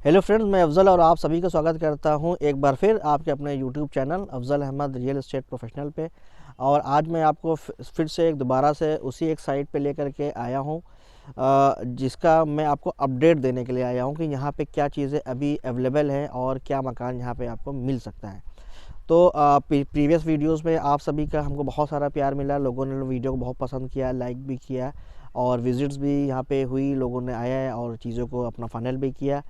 Hello friends, मैं अफ़ज़ल और आप सभी का स्वागत करता हूं एक बार फिर आपके अपने YouTube channel Afzal Ahmad real estate professional पे। और आज मैं आपको फिर से दोबारा से उसी एक साइट पे लेकर के आया हूं, जिसका मैं आपको अपडेट देने के लिए आया हूं कि यहां पे क्या चीज़ें अभी अवेलेबल हैं और क्या मकान यहां पे आपको मिल सकता है। तो प्रीवियस वीडियोस में आप सभी का हमको बहुत सारा प्यार मिला, लोगों ने वीडियो को बहुत पसंद किया, लाइक भी किया और विज़िट्स भी यहाँ पे हुई, लोगों ने आया है और चीज़ों को अपना फाइनल भी किया।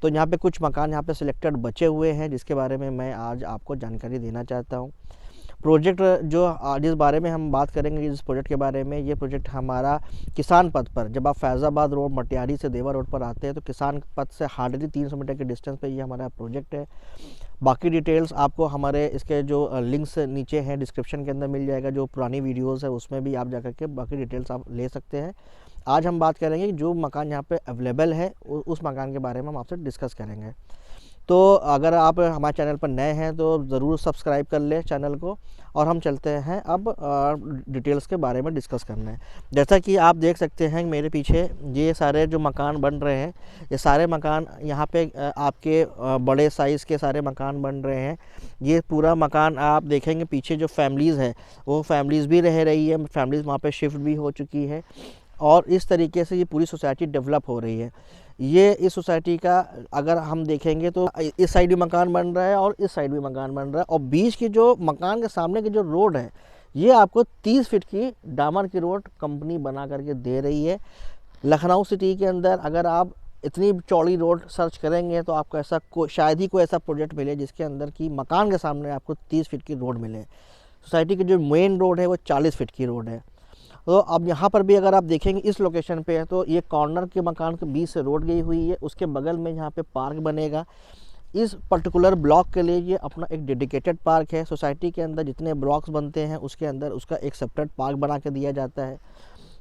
तो यहाँ पे कुछ मकान यहाँ पे सिलेक्टेड बचे हुए हैं, जिसके बारे में मैं आज आपको जानकारी देना चाहता हूँ। प्रोजेक्ट जो जिस बारे में हम बात करेंगे, जिस प्रोजेक्ट के बारे में, ये प्रोजेक्ट हमारा किसान पथ पर, जब आप फैज़ाबाद रोड मटियारी से देवा रोड पर आते हैं तो किसान पथ से हार्डली 300 मीटर के डिस्टेंस पे ये हमारा प्रोजेक्ट है। बाकी डिटेल्स आपको हमारे इसके जो लिंक्स नीचे हैं डिस्क्रिप्शन के अंदर मिल जाएगा, जो पुरानी वीडियोस है उसमें भी आप जाकर के बाकी डिटेल्स आप ले सकते हैं। आज हम बात करेंगे कि जो मकान यहाँ पे अवेलेबल है उस मकान के बारे में हम आपसे डिस्कस करेंगे। तो अगर आप हमारे चैनल पर नए हैं तो ज़रूर सब्सक्राइब कर लें चैनल को, और हम चलते हैं अब डिटेल्स के बारे में डिस्कस करने। जैसा कि आप देख सकते हैं मेरे पीछे ये सारे जो मकान बन रहे हैं, ये सारे मकान यहाँ पे आपके बड़े साइज़ के सारे मकान बन रहे हैं। ये पूरा मकान आप देखेंगे, पीछे जो फैमिलीज़ है वो फैमिलीज़ भी रह रही है, फैमिलीज़ वहाँ पे शिफ्ट भी हो चुकी है और इस तरीके से ये पूरी सोसाइटी डेवलप हो रही है। ये इस सोसाइटी का अगर हम देखेंगे तो इस साइड भी मकान बन रहा है और इस साइड भी मकान बन रहा है, और बीच की जो मकान के सामने की जो रोड है ये आपको 30 फीट की डामर की रोड कंपनी बना करके दे रही है। लखनऊ सिटी के अंदर अगर आप इतनी चौड़ी रोड सर्च करेंगे तो आपको ऐसा शायद ही कोई ऐसा प्रोजेक्ट मिले जिसके अंदर की मकान के सामने आपको 30 फीट की रोड मिले। सोसाइटी की जो मेन रोड है वो 40 फीट की रोड है। तो अब यहाँ पर भी अगर आप देखेंगे इस लोकेशन पे है तो ये कॉर्नर के मकान के बीच से रोड गई हुई है, उसके बगल में यहाँ पे पार्क बनेगा। इस पर्टिकुलर ब्लॉक के लिए ये अपना एक डेडिकेटेड पार्क है। सोसाइटी के अंदर जितने ब्लॉक्स बनते हैं उसके अंदर उसका एक सेपरेट पार्क बना के दिया जाता है।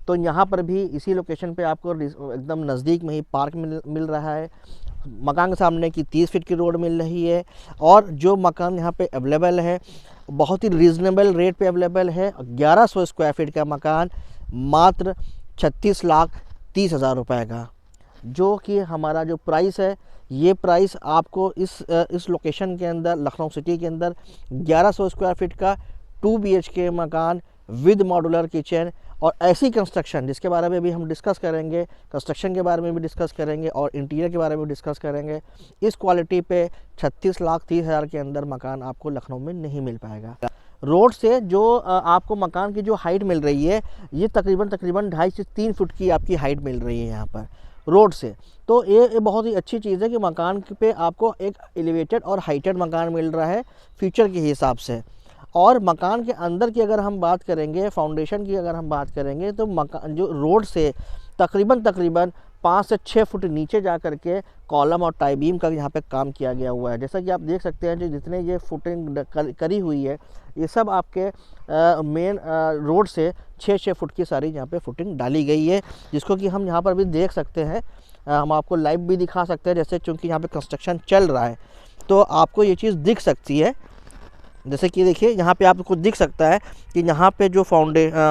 तो यहाँ पर भी इसी लोकेशन पे आपको एकदम नज़दीक में ही पार्क मिल रहा है। मकान के सामने की 30 फीट की रोड मिल रही है और जो मकान यहाँ पे अवेलेबल है बहुत ही रीज़नेबल रेट पे अवेलेबल है। 1100 स्क्वायर फीट का मकान मात्र 36,30,000 रुपये का, जो कि हमारा जो प्राइस है, ये प्राइस आपको इस लोकेशन के अंदर लखनऊ सिटी के अंदर 1100 स्क्वायर फीट का 2 BHK मकान विद मॉड्यूलर किचन और ऐसी कंस्ट्रक्शन जिसके बारे में भी हम डिस्कस करेंगे, कंस्ट्रक्शन के बारे में भी डिस्कस करेंगे और इंटीरियर के बारे में भी डिस्कस करेंगे। इस क्वालिटी पे 36,30,000 के अंदर मकान आपको लखनऊ में नहीं मिल पाएगा। रोड से जो आपको मकान की जो हाइट मिल रही है ये तकरीबन 2.5 से 3 फुट की आपकी हाइट मिल रही है यहाँ पर रोड से। तो ये बहुत ही अच्छी चीज़ है कि मकान पे आपको एक एलिवेटेड और हाइटेड मकान मिल रहा है फ्यूचर के हिसाब से। और मकान के अंदर की अगर हम बात करेंगे, फाउंडेशन की अगर हम बात करेंगे, तो मकान जो रोड से तकरीबन 5 से 6 फुट नीचे जा कर के कॉलम और टाई बीम का यहाँ पे काम किया गया हुआ है। जैसा कि आप देख सकते हैं जो जितने ये फुटिंग करी हुई है ये सब आपके मेन रोड से 6-6 फुट की सारी यहाँ पे फुटिंग डाली गई है, जिसको कि हम यहाँ पर भी देख सकते हैं। हम आपको लाइव भी दिखा सकते हैं, जैसे चूँकि यहाँ पे कंस्ट्रक्शन चल रहा है तो आपको ये चीज़ दिख सकती है। जैसे कि देखिए यहाँ पे आपको दिख सकता है कि यहाँ पे जो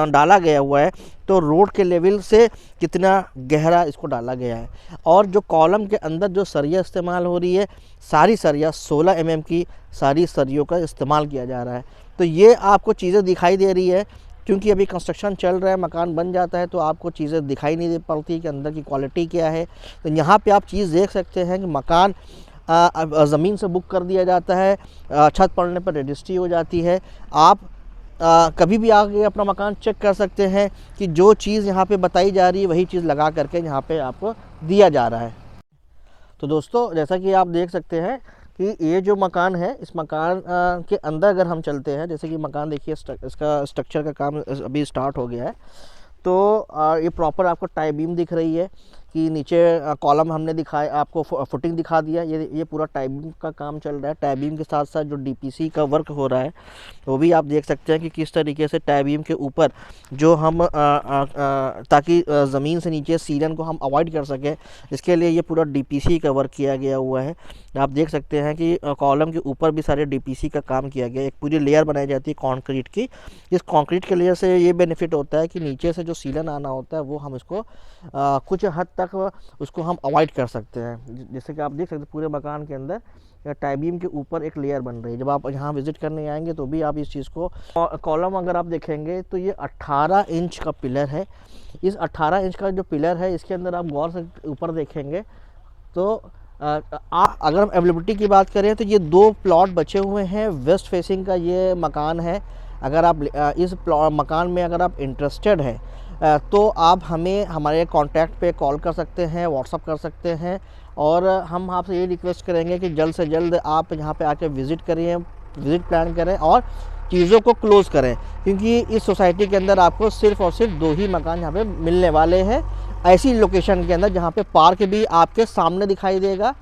डाला गया हुआ है तो रोड के लेवल से कितना गहरा इसको डाला गया है। और जो कॉलम के अंदर जो सरिया इस्तेमाल हो रही है, सारी सरिया 16 mm की सारी सरियों का इस्तेमाल किया जा रहा है। तो ये आपको चीज़ें दिखाई दे रही है, क्योंकि अभी कंस्ट्रक्शन चल रहा है, मकान बन जाता है तो आपको चीज़ें दिखाई नहीं दे पाती कि अंदर की क्वालिटी क्या है। तो यहाँ पे आप चीज़ देख सकते हैं कि मकान ज़मीन से बुक कर दिया जाता है, छत पड़ने पर रजिस्ट्री हो जाती है। आप कभी भी आके अपना मकान चेक कर सकते हैं कि जो चीज़ यहाँ पे बताई जा रही है वही चीज़ लगा करके यहाँ पे आपको दिया जा रहा है। तो दोस्तों, जैसा कि आप देख सकते हैं कि ये जो मकान है, इस मकान के अंदर अगर हम चलते हैं, जैसे कि मकान देखिए इसका स्ट्रक्चर का काम अभी स्टार्ट हो गया है। तो ये प्रॉपर आपको टाई बीम दिख रही है कि नीचे कॉलम हमने दिखाया, आपको फुटिंग दिखा दिया। ये पूरा टाई बीम का काम चल रहा है। टाई बीम के साथ साथ जो DPC का वर्क हो रहा है वो भी आप देख सकते हैं कि किस तरीके से टाई बीम के ऊपर जो हम ताकि ज़मीन से नीचे सीलन को हम अवॉइड कर सकें, इसके लिए ये पूरा DPC का वर्क किया गया हुआ है। आप देख सकते हैं कि कॉलम के ऊपर भी सारे DPC का काम किया गया है। एक पूरी लेयर बनाई जाती है कंक्रीट की। इस कंक्रीट के लेयर से ये बेनिफिट होता है कि नीचे से जो सीलन आना होता है वो हम इसको कुछ हद तक उसको हम अवॉइड कर सकते हैं। जैसे कि आप देख सकते हैं पूरे मकान के अंदर टाई बीम के ऊपर एक लेयर बन रही है। जब आप यहाँ विजिट करने आएंगे तो भी आप इस चीज़ को, कॉलम अगर आप देखेंगे तो ये 18 इंच का पिलर है। इस 18 इंच का जो पिलर है इसके अंदर आप गौर से ऊपर देखेंगे तो अगर हम अवेलेबिलिटी की बात करें तो ये 2 प्लॉट बचे हुए हैं। वेस्ट फेसिंग का ये मकान है। अगर आप इस मकान में अगर आप इंटरेस्टेड हैं तो आप हमें हमारे कांटेक्ट पे कॉल कर सकते हैं, व्हाट्सअप कर सकते हैं, और हम आपसे ये रिक्वेस्ट करेंगे कि जल्द से जल्द आप यहाँ पे आके विज़िट करिए, विज़िट प्लान करें और चीज़ों को क्लोज़ करें, क्योंकि इस सोसाइटी के अंदर आपको सिर्फ़ और सिर्फ 2 ही मकान यहाँ पे मिलने वाले हैं ऐसी लोकेशन के अंदर, जहाँ पे पार्क भी आपके सामने दिखाई देगा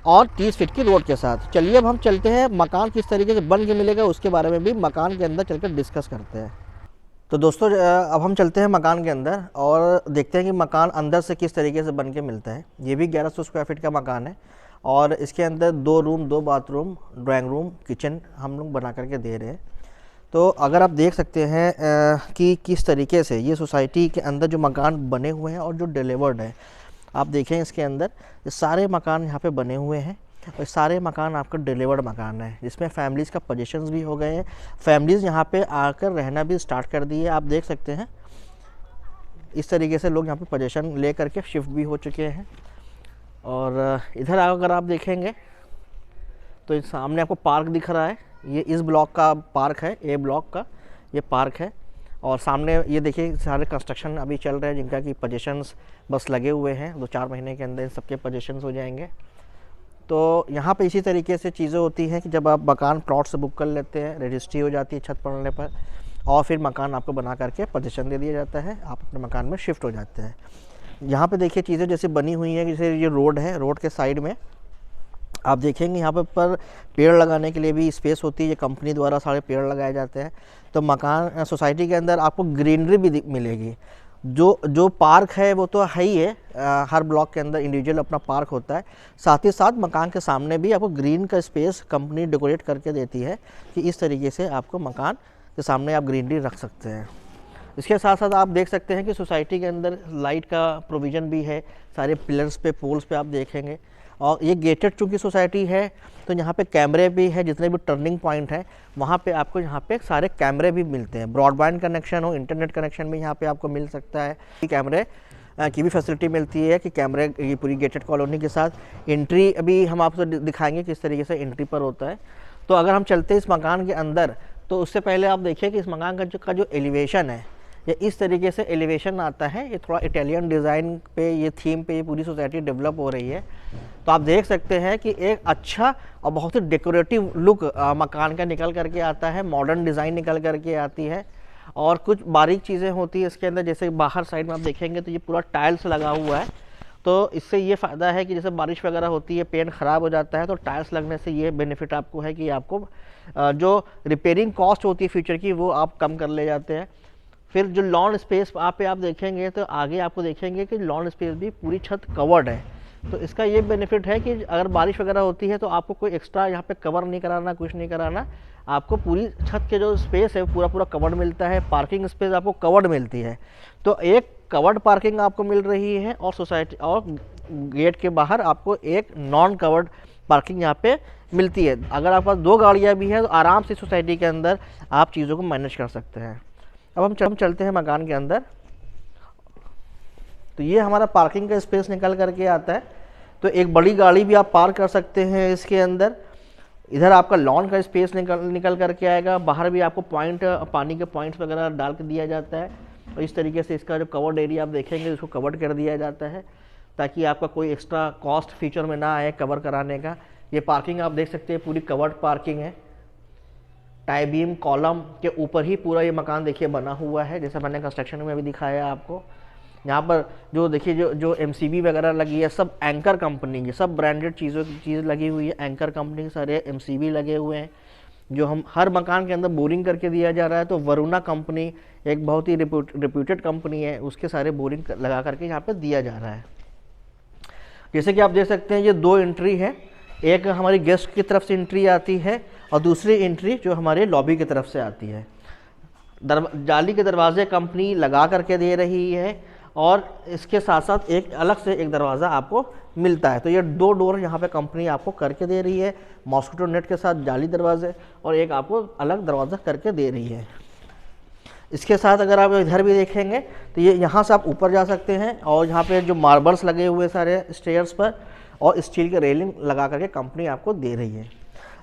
और 30 फीट की रोड के साथ। चलिए अब हम चलते हैं, मकान किस तरीके से बन के मिलेगा उसके बारे में भी मकान के अंदर चलकर डिस्कस करते हैं। तो दोस्तों अब हम चलते हैं मकान के अंदर और देखते हैं कि मकान अंदर से किस तरीके से बन के मिलता है। ये भी 1100 स्क्वायर फीट का मकान है और इसके अंदर 2 room, 2 bathroom, drawing room, kitchen हम लोग बना करके दे रहे हैं। तो अगर आप देख सकते हैं कि किस तरीके से ये सोसाइटी के अंदर जो मकान बने हुए हैं और जो डिलीवर्ड है, आप देखें इसके अंदर ये सारे मकान यहाँ पे बने हुए हैं और सारे मकान आपका डिलीवर्ड मकान है, जिसमें फैमिलीज़ का पोजीशंस भी हो गए हैं। फैमिलीज़ यहाँ पे आकर रहना भी स्टार्ट कर दी है। आप देख सकते हैं इस तरीके से लोग यहाँ पे पोजीशन ले करके शिफ्ट भी हो चुके हैं। और इधर अगर आप देखेंगे तो इस सामने आपको पार्क दिख रहा है। ये इस ब्लॉक का पार्क है, ए ब्लॉक का ये पार्क है। और सामने ये देखिए सारे कंस्ट्रक्शन अभी चल रहे हैं, जिनका कि पोजीशंस बस लगे हुए हैं। 2-4 महीने के अंदर इन सबके पोजीशंस हो जाएंगे। तो यहाँ पे इसी तरीके से चीज़ें होती हैं कि जब आप मकान प्लॉट से बुक कर लेते हैं, रजिस्ट्री हो जाती है छत पड़ने पर, और फिर मकान आपको बना करके पोजीशन दे दिया जाता है, आप अपने मकान में शिफ्ट हो जाते हैं। यहाँ पे देखिए चीज़ें जैसे बनी हुई हैं, जैसे ये रोड है, रोड के साइड में आप देखेंगे यहाँ पर पेड़ लगाने के लिए भी स्पेस होती है। ये कंपनी द्वारा सारे पेड़ लगाए जाते हैं। तो मकान सोसाइटी के अंदर आपको ग्रीनरी भी मिलेगी। जो पार्क है वो तो है ही है, हर ब्लॉक के अंदर इंडिविजुअल अपना पार्क होता है। साथ ही साथ मकान के सामने भी आपको ग्रीन का स्पेस कंपनी डेकोरेट करके देती है कि इस तरीके से आपको मकान के सामने आप ग्रीनरी रख सकते हैं। इसके साथ साथ आप देख सकते हैं कि सोसाइटी के अंदर लाइट का प्रोविज़न भी है। सारे पिलर्स पे, पोल्स पे आप देखेंगे। और ये गेटेड चूँकि सोसाइटी है तो यहाँ पे कैमरे भी है, जितने भी टर्निंग पॉइंट है वहाँ पे आपको यहाँ पे सारे कैमरे भी मिलते हैं। ब्रॉडबैंड कनेक्शन हो, इंटरनेट कनेक्शन भी यहाँ पे आपको मिल सकता है। कैमरे की भी फैसिलिटी मिलती है कि कैमरे ये पूरी गेटेड कॉलोनी के साथ एंट्री अभी हम आपको दिखाएंगे किस तरीके से एंट्री पर होता है। तो अगर हम चलते हैं इस मकान के अंदर तो उससे पहले आप देखिए कि इस मकान का जो एलिवेशन है, ये इस तरीके से एलिवेशन आता है। ये थोड़ा इटालियन डिज़ाइन पे, ये थीम पे ये पूरी सोसाइटी डेवलप हो रही है। तो आप देख सकते हैं कि एक अच्छा और बहुत ही डेकोरेटिव लुक मकान का निकल करके आता है, मॉडर्न डिज़ाइन निकल करके आती है। और कुछ बारीक चीज़ें होती है इसके अंदर, जैसे बाहर साइड में आप देखेंगे तो ये पूरा टाइल्स लगा हुआ है। तो इससे ये फ़ायदा है कि जैसे बारिश वगैरह होती है, पेंट ख़राब हो जाता है, तो टाइल्स लगने से ये बेनिफिट आपको है कि आपको जो रिपेयरिंग कॉस्ट होती है फ्यूचर की वो आप कम कर ले जाते हैं। फिर जो लॉन स्पेस आप देखेंगे तो आगे आपको देखेंगे कि लॉन स्पेस भी पूरी छत कवर्ड है। तो इसका ये बेनिफिट है कि अगर बारिश वगैरह होती है तो आपको कोई एक्स्ट्रा यहाँ पे कवर नहीं कराना, कुछ नहीं कराना। आपको पूरी छत के जो स्पेस है पूरा कवर्ड मिलता है। पार्किंग स्पेस आपको कवर्ड मिलती है। तो एक कवर्ड पार्किंग आपको मिल रही है और सोसाइटी और गेट के बाहर आपको एक नॉन कवर्ड पार्किंग यहाँ पे मिलती है। अगर आपके पास 2 गाड़ियाँ भी हैं तो आराम से सोसाइटी के अंदर आप चीज़ों को मैनेज कर सकते हैं। अब हम चलते हैं मकान के अंदर। तो ये हमारा पार्किंग का स्पेस निकल करके आता है। तो एक बड़ी गाड़ी भी आप पार्क कर सकते हैं इसके अंदर। इधर आपका लॉन का स्पेस निकल करके आएगा। बाहर भी आपको पॉइंट, पानी के पॉइंट्स वगैरह डाल के दिया जाता है। और इस तरीके से इसका जो कवर्ड एरिया आप देखेंगे उसको कवर्ड कर दिया जाता है ताकि आपका कोई एक्स्ट्रा कॉस्ट फ्यूचर में ना आए कवर कराने का। ये पार्किंग आप देख सकते हैं पूरी कवर्ड पार्किंग है। टाई बीम कॉलम के ऊपर ही पूरा ये मकान देखिए बना हुआ है, जैसा मैंने कंस्ट्रक्शन में भी दिखाया आपको। यहाँ पर जो देखिए जो MCB वगैरह लगी है सब एंकर कंपनी की, सब ब्रांडेड चीज़ लगी हुई है। एंकर कंपनी के सारे MCB लगे हुए हैं। जो हम हर मकान के अंदर बोरिंग करके दिया जा रहा है, तो वरुणा कंपनी एक बहुत ही रिप्यूटेड कंपनी है, उसके सारे बोरिंग लगा करके यहाँ पर दिया जा रहा है। जैसे कि आप देख सकते हैं ये 2 एंट्री है। एक हमारी गेस्ट की तरफ से एंट्री आती है और दूसरी एंट्री जो हमारे लॉबी की तरफ से आती है। जाली के दरवाजे कंपनी लगा करके दे रही है और इसके साथ साथ एक अलग से एक दरवाज़ा आपको मिलता है। तो ये 2 डोर यहाँ पे कंपनी आपको करके दे रही है, मॉस्किटो नेट के साथ जाली दरवाजे, और एक आपको अलग दरवाज़ा करके दे रही है। इसके साथ अगर आप इधर भी देखेंगे तो ये यहाँ से आप ऊपर जा सकते हैं, और यहाँ पे जो मार्बल्स लगे हुए सारे स्टेयर्स पर, और स्टील के रेलिंग लगा करके कंपनी आपको दे रही है।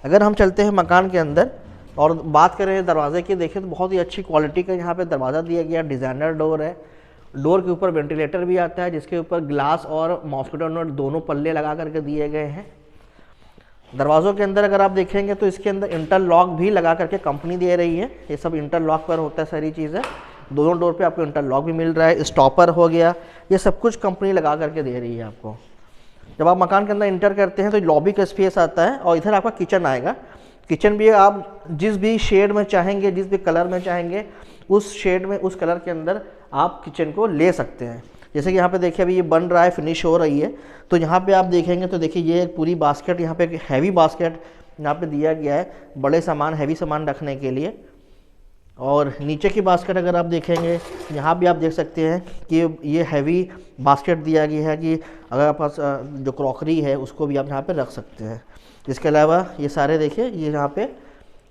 अगर हम चलते हैं मकान के अंदर और बात करें दरवाजे की, देखिए तो बहुत ही अच्छी क्वालिटी का यहाँ पे दरवाज़ा दिया गया, डिज़ाइनर डोर है। डोर के ऊपर वेंटिलेटर भी आता है, जिसके ऊपर ग्लास और मॉस्किटो नेट दोनों पल्ले लगा करके दिए गए हैं। दरवाज़ों के अंदर अगर आप देखेंगे तो इसके अंदर इंटरलॉक भी लगा करके कंपनी दे रही है। ये सब इंटरलॉक पर होता है सारी चीज़ें, दोनों डोर पे आपको इंटरलॉक भी मिल रहा है, स्टॉपर हो गया, ये सब कुछ कंपनी लगा करके दे रही है आपको। जब आप मकान के अंदर इंटर करते हैं तो लॉबी का स्पेस आता है, और इधर आपका किचन आएगा। किचन भी आप जिस भी शेड में चाहेंगे, जिस भी कलर में चाहेंगे, उस शेड में, उस कलर के अंदर आप किचन को ले सकते हैं। जैसे कि यहाँ पे देखिए अभी ये बन रहा है, फिनिश हो रही है, तो यहाँ पे आप देखेंगे तो देखिए ये पूरी बास्केट, यहाँ पे हैवी बास्केट यहाँ पे दिया गया है, बड़े सामान, हैवी सामान रखने के लिए। और नीचे की बास्केट अगर आप देखेंगे, यहाँ भी आप देख सकते हैं कि ये हैवी बास्केट दिया गया है, कि अगर आप पास जो क्रॉकरी है उसको भी आप यहाँ पे रख सकते हैं। इसके अलावा ये सारे देखिए, ये यहाँ पे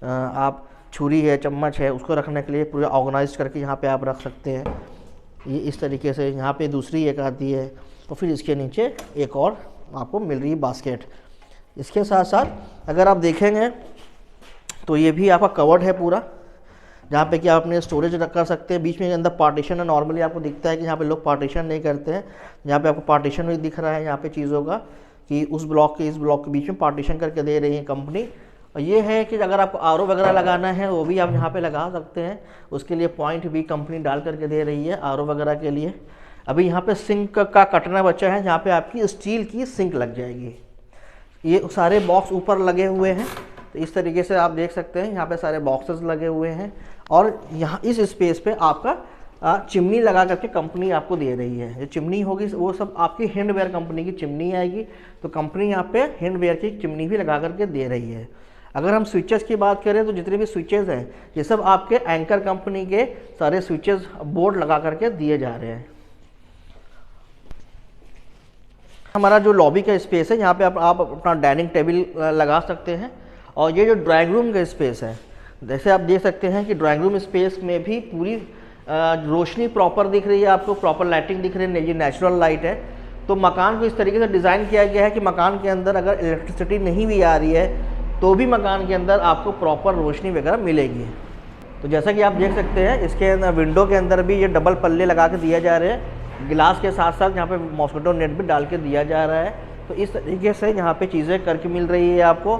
आप छुरी है, चम्मच है, उसको रखने के लिए पूरा ऑर्गेनाइज करके यहाँ पे आप रख सकते हैं। ये इस तरीके से यहाँ पे दूसरी एक आती है, और फिर इसके नीचे एक और आपको मिल रही है बास्केट। इसके साथ साथ अगर आप देखेंगे तो ये भी आपका कवर्ड है पूरा, जहाँ पे कि आप अपने स्टोरेज रख कर सकते हैं। बीच में अंदर पार्टीशन है, नॉर्मली आपको दिखता है कि यहाँ पे लोग पार्टीशन नहीं करते हैं, यहाँ पे आपको पार्टीशन भी दिख रहा है यहाँ पे चीज़ों का, कि उस ब्लॉक के इस ब्लॉक के बीच में पार्टीशन करके दे रही है कंपनी। और ये है कि अगर आपको आरओ वगैरह लगाना है वो भी आप यहाँ पे लगा सकते हैं, उसके लिए पॉइंट भी कंपनी डाल करके दे रही है आरओ वगैरह के लिए। अभी यहाँ पे सिंक का कटना बचा है, यहाँ पे आपकी स्टील की सिंक लग जाएगी। ये सारे बॉक्स ऊपर लगे हुए हैं, तो इस तरीके से आप देख सकते हैं यहाँ पे सारे बॉक्सेस लगे हुए हैं, और यहाँ इस स्पेस पे आपका चिमनी लगा करके कंपनी आपको दे रही है। जो चिमनी होगी वो सब आपकी हैंडवेयर कंपनी की चिमनी आएगी, तो कंपनी यहाँ पे हैंडवेयर की चिमनी भी लगा करके दे रही है। अगर हम स्विचेस की बात करें तो जितने भी स्विचेस हैं ये सब आपके एंकर कंपनी के सारे स्विचेस बोर्ड लगा करके दिए जा रहे हैं। हमारा जो लॉबी का स्पेस है, यहाँ पे आप अपना डाइनिंग टेबल लगा सकते हैं। और ये जो ड्राइंग रूम का स्पेस है, जैसे आप देख सकते हैं कि ड्राइंग रूम स्पेस में भी पूरी रोशनी प्रॉपर दिख रही है, आपको प्रॉपर लाइटिंग दिख रही है, ये नेचुरल लाइट है। तो मकान को इस तरीके से डिज़ाइन किया गया है कि मकान के अंदर अगर इलेक्ट्रिसिटी नहीं भी आ रही है तो भी मकान के अंदर आपको प्रॉपर रोशनी वगैरह मिलेगी। तो जैसा कि आप देख सकते हैं इसके अंदर विंडो के अंदर भी ये डबल पल्ले लगा के दिया जा रहे हैं, गिलास के साथ साथ यहाँ पे मॉस्किटो नेट भी डाल के दिया जा रहा है। तो इस तरीके से यहाँ पे चीज़ें करके मिल रही है आपको।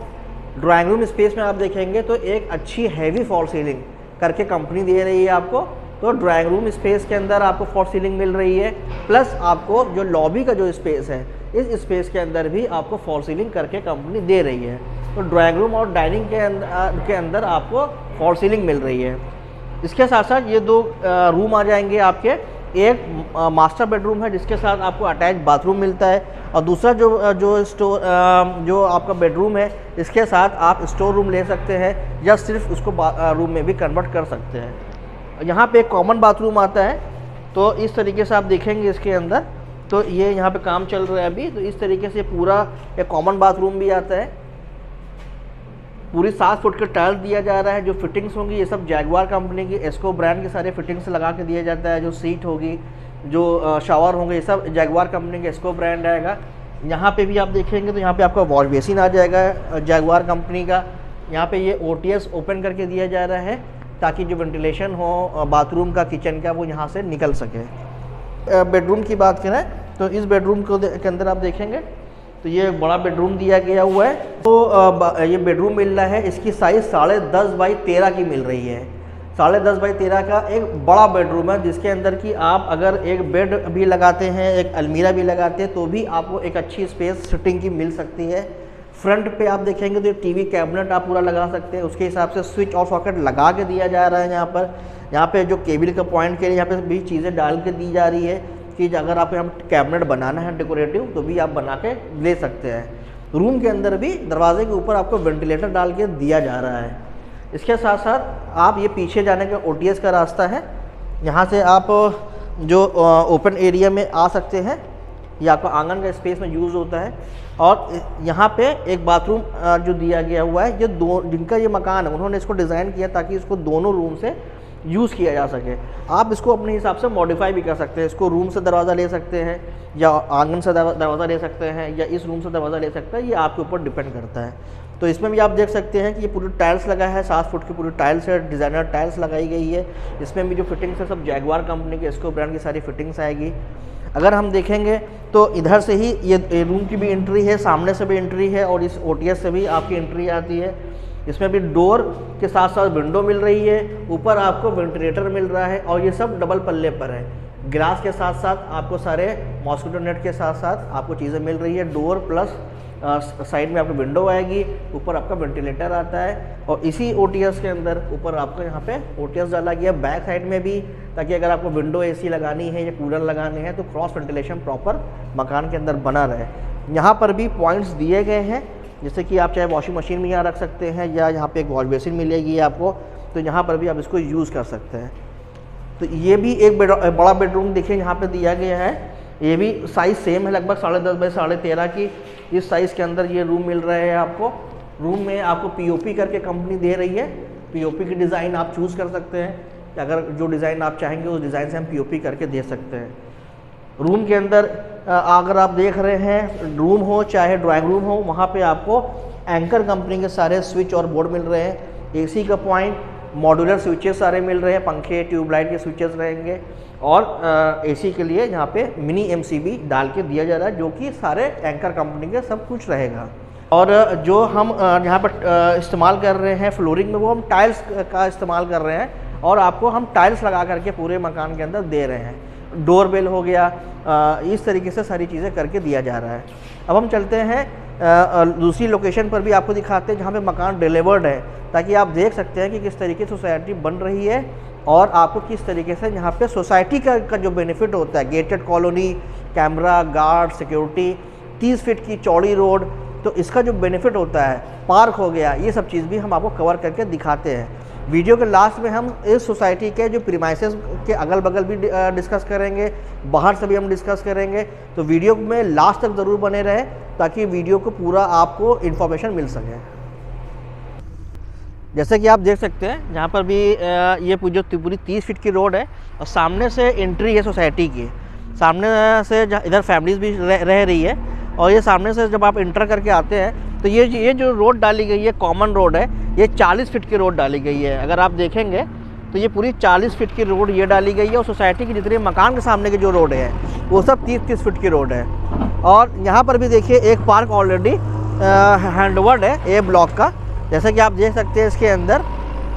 ड्राइंग रूम स्पेस में आप देखेंगे तो एक अच्छी हैवी फॉल सीलिंग करके कंपनी दे रही है आपको। तो ड्राइंग रूम स्पेस के अंदर आपको फॉल सीलिंग मिल रही है, प्लस आपको जो लॉबी का जो स्पेस है इस स्पेस के अंदर भी आपको फॉल सीलिंग करके कंपनी दे रही है। तो ड्राइंग रूम और डाइनिंग के अंदर आपको फॉल सीलिंग मिल रही है। इसके साथ साथ ये 2 रूम आ जाएंगे आपके। एक मास्टर बेडरूम है जिसके साथ आपको अटैच बाथरूम मिलता है, और दूसरा जो आपका बेडरूम है इसके साथ आप स्टोर रूम ले सकते हैं, या सिर्फ उसको रूम में भी कन्वर्ट कर सकते हैं। यहाँ पे एक कॉमन बाथरूम आता है, तो इस तरीके से आप देखेंगे इसके अंदर, तो ये यहाँ पे काम चल रहा है अभी। तो इस तरीके से पूरा एक कॉमन बाथरूम भी आता है, पूरी 7 फुट के टाइल दिया जा रहा है। जो फिटिंग्स होंगी ये सब जैगवार कंपनी की एस्को ब्रांड के सारे फिटिंग्स लगा के दिया जाता है। जो सीट होगी, जो शावर होंगे, ये सब जैगवार कंपनी के एस्को ब्रांड आएगा। यहाँ पे भी आप देखेंगे तो यहाँ पे आपका वॉश बेसिन आ जाएगा जैगवार कंपनी का। यहाँ पे ये OTS ओपन करके दिया जा रहा है ताकि जो वेंटिलेशन हो बाथरूम का, किचन का, वो यहाँ से निकल सके। बेडरूम की बात करें तो इस बेडरूम के अंदर आप देखेंगे तो ये बड़ा बेडरूम दिया गया हुआ है। तो ये बेडरूम मिल रहा है, इसकी साइज़ 10.5 बाई 13 की मिल रही है। 10.5 बाई 13 का एक बड़ा बेडरूम है, जिसके अंदर की आप अगर एक बेड भी लगाते हैं, एक अलमीरा भी लगाते हैं, तो भी आपको एक अच्छी स्पेस सिटिंग की मिल सकती है। फ्रंट पे आप देखेंगे तो टीवी कैबिनेट आप पूरा लगा सकते हैं, उसके हिसाब से स्विच और सॉकेट लगा के दिया जा रहा है। यहाँ पे जो केबल का पॉइंट के लिए यहाँ पे भी चीज़ें डाल के दी जा रही है कि अगर आपको यहाँ कैबिनेट बनाना है डेकोरेटिव तो भी आप बना के ले सकते हैं। रूम के अंदर भी दरवाजे के ऊपर आपको वेंटिलेटर डाल के दिया जा रहा है। इसके साथ साथ आप ये पीछे जाने का OTS का रास्ता है, यहाँ से आप जो ओपन एरिया में आ सकते हैं, ये आपका आंगन का स्पेस में यूज़ होता है। और यहाँ पे एक बाथरूम जो दिया गया हुआ है, ये दो जिनका ये मकान है उन्होंने इसको डिज़ाइन किया ताकि इसको दोनों रूम से यूज़ किया जा सके। आप इसको अपने हिसाब से मॉडिफाई भी कर सकते हैं, इसको रूम से दरवाज़ा ले सकते हैं या आंगन से दरवाज़ा ले सकते हैं या इस रूम से दरवाज़ा ले सकते हैं, ये आपके ऊपर डिपेंड करता है। तो इसमें भी आप देख सकते हैं कि ये पूरी टाइल्स लगा है, 7 फुट की पूरी टाइल्स है, डिज़ाइनर टाइल्स लगाई गई है। इसमें भी जो फिटिंग्स है सब जैगुआर कंपनी के एस्को ब्रांड की सारी फिटिंग्स आएगी। अगर हम देखेंगे तो इधर से ही ये रूम की भी एंट्री है, सामने से भी एंट्री है और इस ओटीएस से भी आपकी एंट्री आती है। इसमें भी डोर के साथ साथ विंडो मिल रही है, ऊपर आपको वेंटिलेटर मिल रहा है और ये सब डबल पल्ले पर है। ग्लास के साथ साथ आपको सारे मॉस्किटो नेट के साथ साथ आपको चीज़ें मिल रही है। डोर प्लस साइड में आपको विंडो आएगी, ऊपर आपका वेंटिलेटर आता है और इसी ओटीएस के अंदर ऊपर आपको यहाँ पे ओटीएस डाला गया बैक साइड में भी, ताकि अगर आपको विंडो एसी लगानी है या कूलर लगाने हैं तो क्रॉस वेंटिलेशन प्रॉपर मकान के अंदर बना रहे। यहाँ पर भी पॉइंट्स दिए गए हैं, जैसे कि आप चाहे वॉशिंग मशीन भी यहाँ रख सकते हैं या यहाँ पे एक वॉश बेसिन मिलेगी आपको, तो यहाँ पर भी आप इसको यूज़ कर सकते हैं। तो ये भी एक बड़ा बेडरूम देखिए यहाँ पे दिया गया है, ये भी साइज़ सेम है, लगभग 10.5 बाई 13.5 की इस साइज़ के अंदर ये रूम मिल रहे हैं आपको। रूम में आपको पीओपी करके कंपनी दे रही है, पीओपी की डिज़ाइन आप चूज़ कर सकते हैं, अगर जो डिज़ाइन आप चाहेंगे उस डिज़ाइन से हम पीओपी करके दे सकते हैं। रूम के अंदर अगर आप देख रहे हैं, रूम हो चाहे ड्राइंग रूम हो, वहाँ पे आपको एंकर कंपनी के सारे स्विच और बोर्ड मिल रहे हैं। एसी का पॉइंट, मॉड्यूलर स्विचेस सारे मिल रहे हैं, पंखे ट्यूबलाइट के स्विचेस रहेंगे और एसी के लिए यहाँ पे मिनी एमसीबी डाल के दिया जा रहा है, जो कि सारे एंकर कंपनी के सब कुछ रहेगा। और जो हम यहाँ पर इस्तेमाल कर रहे हैं फ्लोरिंग में, वो हम टाइल्स का इस्तेमाल कर रहे हैं और आपको हम टाइल्स लगा करके पूरे मकान के अंदर दे रहे हैं। डोरबेल हो गया, इस तरीके से सारी चीज़ें करके दिया जा रहा है। अब हम चलते हैं दूसरी लोकेशन पर भी आपको दिखाते हैं जहाँ पे मकान डिलीवर्ड है, ताकि आप देख सकते हैं कि किस तरीके से सोसाइटी बन रही है और आपको किस तरीके से यहाँ पे सोसाइटी का जो बेनिफिट होता है। Gated colony, camera, guard, security, 30 feet की चौड़ी रोड, तो इसका जो बेनिफिट होता है, पार्क हो गया, ये सब चीज़ भी हम आपको कवर करके दिखाते हैं। वीडियो के लास्ट में हम इस सोसाइटी के जो प्रीमाइसेस के अगल बगल भी डिस्कस करेंगे, बाहर से भी हम डिस्कस करेंगे। तो वीडियो में लास्ट तक ज़रूर बने रहे ताकि वीडियो को पूरा आपको इन्फॉर्मेशन मिल सके। जैसे कि आप देख सकते हैं यहाँ पर भी ये जो पूरी 30 फीट की रोड है और सामने से एंट्री है सोसाइटी की। सामने से इधर फैमिलीज भी रह रही है और ये सामने से जब आप इंटर करके आते हैं तो ये जो रोड डाली गई है, कॉमन रोड है, ये 40 फीट की रोड डाली गई है। अगर आप देखेंगे तो ये पूरी 40 फीट की रोड ये डाली गई है और सोसाइटी की जितनी मकान के सामने की जो रोड है वो सब 30-30 फीट की रोड है। और यहाँ पर भी देखिए एक पार्क ऑलरेडी हैंडओवर्ड है ए ब्लॉक का, जैसा कि आप देख सकते हैं इसके अंदर।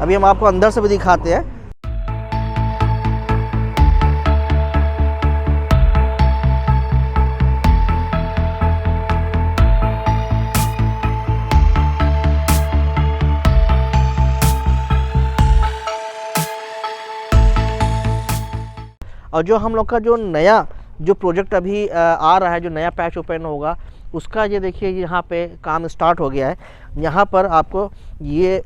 अभी हम आपको अंदर से भी दिखाते हैं। और जो हम लोग का जो नया जो प्रोजेक्ट अभी आ रहा है, जो नया पैच ओपन होगा, उसका ये देखिए यहाँ पे काम स्टार्ट हो गया है। यहाँ पर आपको ये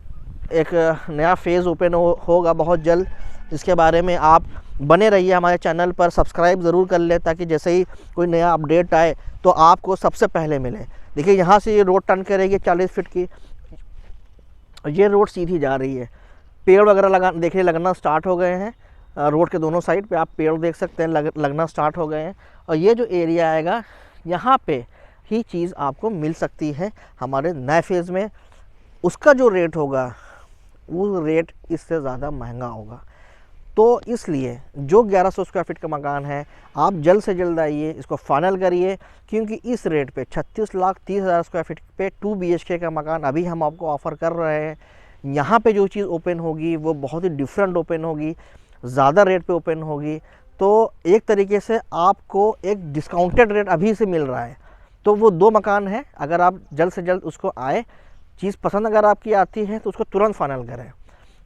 एक नया फेज़ ओपन होगा बहुत जल्द। इसके बारे में आप बने रहिए हमारे चैनल पर, सब्सक्राइब ज़रूर कर लें ताकि जैसे ही कोई नया अपडेट आए तो आपको सबसे पहले मिले। देखिए यहाँ से ये रोड टर्न करेगी 40 फीट की, ये रोड सीधी जा रही है। पेड़ वगैरह देखिए लगना स्टार्ट हो गए हैं। रोड के दोनों साइड पे आप पेड़ देख सकते हैं लगना स्टार्ट हो गए हैं। और ये जो एरिया आएगा यहाँ पे ही चीज़ आपको मिल सकती है हमारे नए फेज़ में। उसका जो रेट होगा वो रेट इससे ज़्यादा महंगा होगा। तो इसलिए जो 1100 स्क्वायर फीट का मकान है, आप जल्द से जल्द आइए, इसको फाइनल करिए, क्योंकि इस रेट पे 36,30,000 स्क्वायर फीट पे 2 BHK का मकान अभी हम आपको ऑफ़र कर रहे हैं। यहाँ पे जो चीज़ ओपन होगी वो बहुत ही डिफरेंट ओपन होगी, ज़्यादा रेट पे ओपन होगी। तो एक तरीके से आपको एक डिस्काउंटेड रेट अभी से मिल रहा है। तो वो 2 मकान है, अगर आप जल्द से जल्द उसको आए, चीज़ पसंद अगर आपकी आती है तो उसको तुरंत फाइनल करें।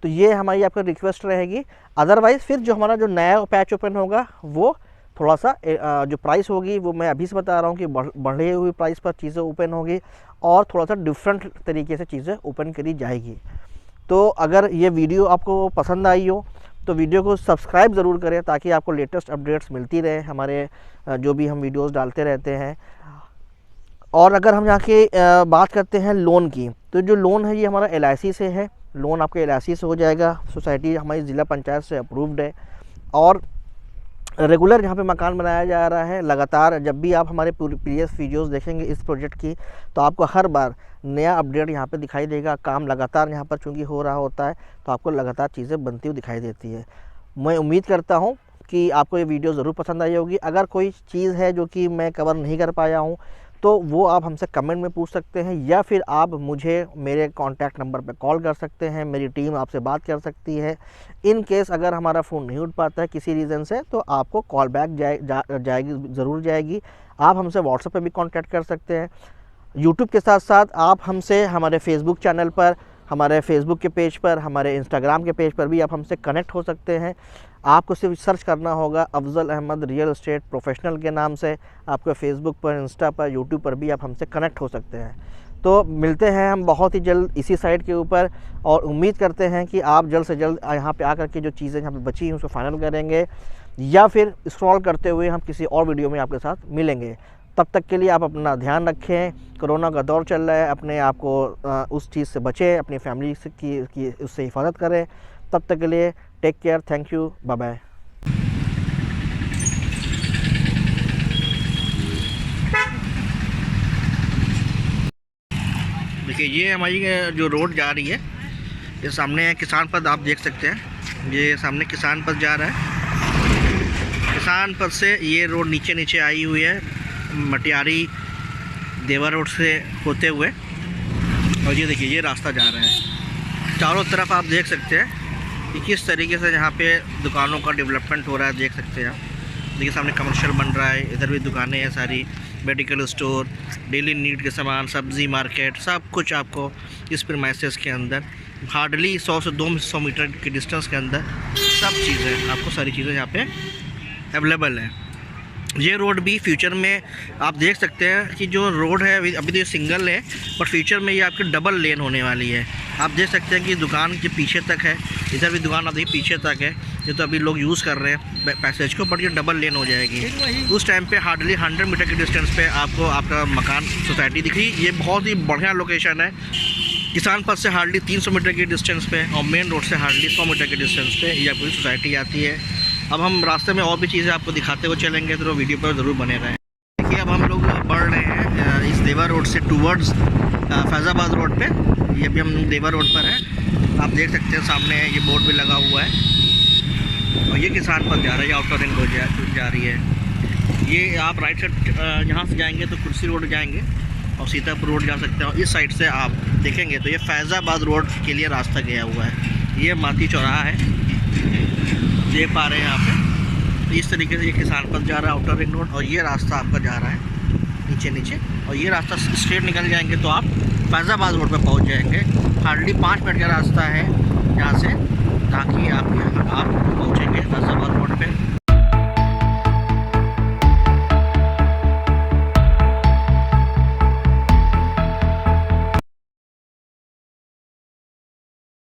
तो ये हमारी आपको रिक्वेस्ट रहेगी। अदरवाइज़ फिर जो हमारा जो नया पैच ओपन होगा वो थोड़ा सा जो प्राइस होगी वो मैं अभी से बता रहा हूँ कि बढ़े हुई प्राइस पर चीज़ें ओपन होगी और थोड़ा सा डिफरेंट तरीके से चीज़ें ओपन करी जाएगी। तो अगर ये वीडियो आपको पसंद आई हो तो वीडियो को सब्सक्राइब ज़रूर करें ताकि आपको लेटेस्ट अपडेट्स मिलती रहे हमारे जो भी हम वीडियोस डालते रहते हैं। और अगर हम यहाँ के बात करते हैं लोन की, तो जो लोन है ये हमारा LIC से है। लोन आपके LIC से हो जाएगा। सोसाइटी हमारी ज़िला पंचायत से अप्रूव्ड है और रेगुलर यहाँ पे मकान बनाया जा रहा है। लगातार जब भी आप हमारे प्रीवियस वीडियोस देखेंगे इस प्रोजेक्ट की, तो आपको हर बार नया अपडेट यहाँ पे दिखाई देगा। काम लगातार यहाँ पर चूँकि हो रहा होता है तो आपको लगातार चीज़ें बनती हुई दिखाई देती है। मैं उम्मीद करता हूँ कि आपको ये वीडियो ज़रूर पसंद आई होगी। अगर कोई चीज़ है जो कि मैं कवर नहीं कर पाया हूँ तो वो आप हमसे कमेंट में पूछ सकते हैं, या फिर आप मुझे मेरे कॉन्टैक्ट नंबर पे कॉल कर सकते हैं। मेरी टीम आपसे बात कर सकती है। इन केस अगर हमारा फ़ोन नहीं उठ पाता है किसी रीज़न से, तो आपको कॉल बैक जाएगी, ज़रूर जाएगी। आप हमसे व्हाट्सएप पे भी कॉन्टैक्ट कर सकते हैं। यूट्यूब के साथ साथ आप हमसे हमारे फेसबुक चैनल पर, हमारे फेसबुक के पेज पर, हमारे इंस्टाग्राम के पेज पर भी आप हमसे कनेक्ट हो सकते हैं। आपको सिर्फ सर्च करना होगा Afzal Ahmad real estate professional के नाम से। आपको फेसबुक पर, इंस्टा पर, यूट्यूब पर भी आप हमसे कनेक्ट हो सकते हैं। तो मिलते हैं हम बहुत ही जल्द इसी साइट के ऊपर, और उम्मीद करते हैं कि आप जल्द से जल्द यहाँ पे आकर के जो चीज़ें यहाँ पे बची हैं उसको फाइनल करेंगे, या फिर स्क्रॉल करते हुए हम किसी और वीडियो में आपके साथ मिलेंगे। तब तक के लिए आप अपना ध्यान रखें। कोरोना का दौर चल रहा है, अपने आप को उस चीज़ से बचें, अपनी फैमिली से की उससे हिफाजत करें। तब तक के लिए take care, thank you, bye bye. देखिए ये हमारी जो रोड जा रही है, ये सामने किसान पथ आप देख सकते हैं। ये सामने किसान पथ जा रहा है। किसान पथ से ये रोड नीचे नीचे आई हुई है, मटियारी देवा रोड से होते हुए, और ये देखिए ये रास्ता जा रहा है। चारों तरफ आप देख सकते हैं कि किस तरीके से यहाँ पे दुकानों का डेवलपमेंट हो रहा है। देख सकते हैं आप, देखिए सामने कमर्शियल बन रहा है, इधर भी दुकानें हैं सारी, मेडिकल स्टोर, डेली नीड के सामान, सब्ज़ी मार्केट, सब कुछ आपको इस प्रीमाइसेस के अंदर हार्डली 100 से 200 मीटर की डिस्टेंस के अंदर सब चीज़ें आपको, सारी चीज़ें यहाँ पे अवेलेबल हैं। ये रोड भी फ्यूचर में आप देख सकते हैं कि जो रोड है अभी तो ये सिंगल है, पर फ्यूचर में ये आपकी डबल लेन होने वाली है। आप देख सकते हैं कि दुकान के पीछे तक है, इधर भी दुकान आप देखिए पीछे तक है। ये तो अभी लोग यूज़ कर रहे हैं पैसेज को, बट ये डबल लेन हो जाएगी। उस टाइम पे हार्डली 100 मीटर की डिस्टेंस पे आपको आपका मकान सोसाइटी दिखी। ये बहुत ही बढ़िया लोकेशन है। किसान पथ से हार्डली 300 मीटर की डिस्टेंस पे और मेन रोड से हार्डली 100 मीटर की डिस्टेंस पे ये पूरी सोसाइटी आती है। अब हम रास्ते में और भी चीज़ें आपको दिखाते हुए चलेंगे, तो वीडियो पर ज़रूर बने रहें। देखिए अब हम लोग बढ़ रहे हैं इस देवा रोड से टूवर्ड्स फैज़ाबाद रोड पे। ये भी हम देवा रोड पर हैं। आप देख सकते हैं सामने ये बोर्ड भी लगा हुआ है, और ये किसान पथ जा रहा है, ये आउटर रिंग रोड जा रही है। ये आप राइट साइड यहाँ से जाएंगे तो कुर्सी रोड जाएंगे और सीतापुर रोड जा सकते हैं, और इस साइड से आप देखेंगे तो ये फैज़ाबाद रोड के लिए रास्ता गया हुआ है। ये माती चौराहा है, देख पा रहे हैं यहाँ पे। तो इस तरीके से ये किसान पथ जा रहा है, आउटर रिंग रोड, और ये रास्ता आपका जा रहा है नीचे नीचे, और ये रास्ता स्ट्रेट निकल जाएंगे तो आप फैज़ाबाद रोड पे पहुँच जाएंगे। हार्डली 5 मिनट का रास्ता है यहाँ से, ताकि आप पहुँचेंगे फैज़ाबाद रोड पे।